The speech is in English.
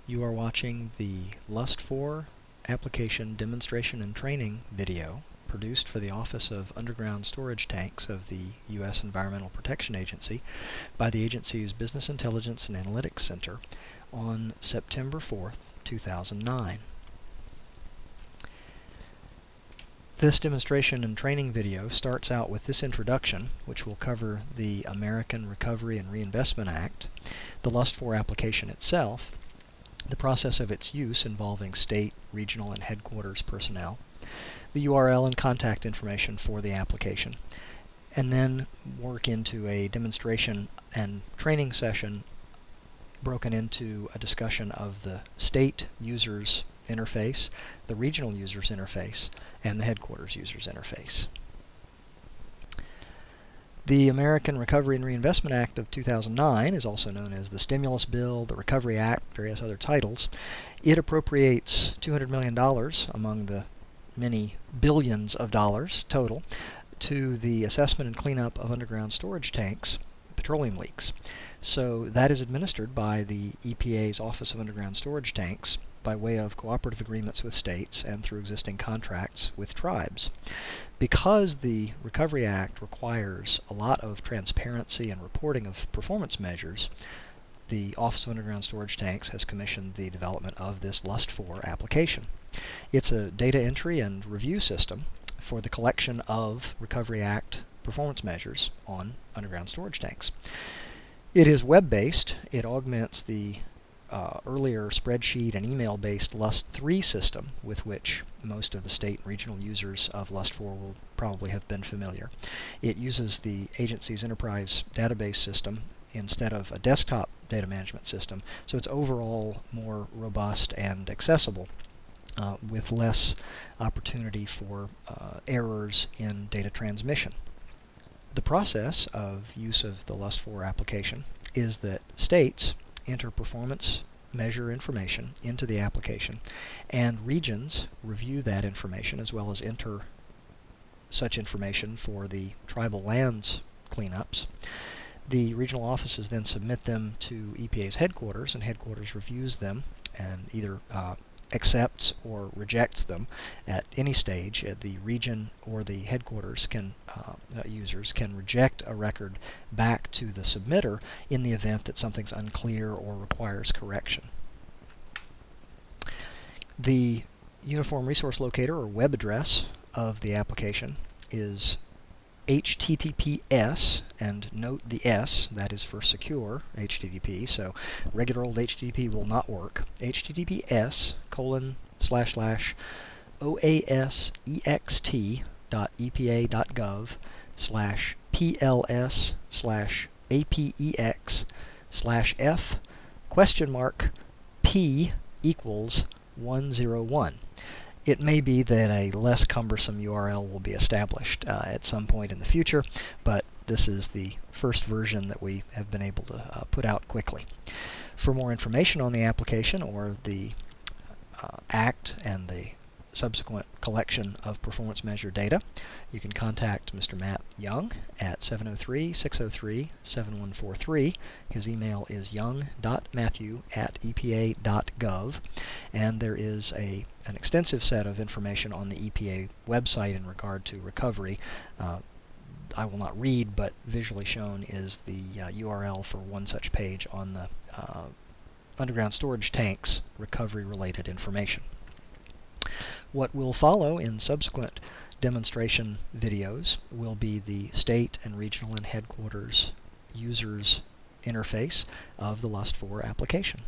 You are watching the LUST4 application demonstration and training video produced for the Office of Underground Storage Tanks of the U.S. Environmental Protection Agency by the agency's Business Intelligence and Analytics Center on September 4th, 2009. This demonstration and training video starts out with this introduction, which will cover the American Recovery and Reinvestment Act, the LUST4 application itself, the process of its use involving state, regional, and headquarters personnel, the URL and contact information for the application, and then work into a demonstration and training session broken into a discussion of the state users interface, the regional users interface, and the headquarters users interface. The American Recovery and Reinvestment Act of 2009 is also known as the Stimulus Bill, the Recovery Act, various other titles. It appropriates $200 million among the many billions of dollars total to the assessment and cleanup of underground storage tanks, petroleum leaks. So that is administered by the EPA's Office of Underground Storage Tanks by way of cooperative agreements with states and through existing contracts with tribes. Because the Recovery Act requires a lot of transparency and reporting of performance measures, the Office of Underground Storage Tanks has commissioned the development of this LUST4 application. It's a data entry and review system for the collection of Recovery Act performance measures on underground storage tanks. It is web-based. It augments the earlier spreadsheet and email-based LUST3 system with which most of the state and regional users of LUST4 will probably have been familiar. It uses the agency's enterprise database system instead of a desktop data management system, so it's overall more robust and accessible with less opportunity for errors in data transmission. The process of use of the LUST4 application is that states enter performance measure information into the application, and regions review that information as well as enter such information for the tribal lands cleanups. The regional offices then submit them to EPA's headquarters, and headquarters reviews them and either accepts or rejects them at any stage. The region or the headquarters users can reject a record back to the submitter in the event that something's unclear or requires correction. The Uniform Resource Locator or web address of the application is HTTPS, and note the S, that is for secure HTTP, so regular old HTTP will not work. https://oases.epa.gov/PLS/APEX/P=101. It may be that a less cumbersome URL will be established at some point in the future, but this is the first version that we have been able to put out quickly. For more information on the application or the Act and the subsequent collection of performance measure data, you can contact Mr. Matt Young at 703-603-7143. His email is young.matthew@epa.gov, and there is an extensive set of information on the EPA website in regard to recovery. I will not read, but visually shown is the URL for one such page on the underground storage tanks recovery-related information. What will follow in subsequent demonstration videos will be the state and regional and headquarters users interface of the LUST4 application.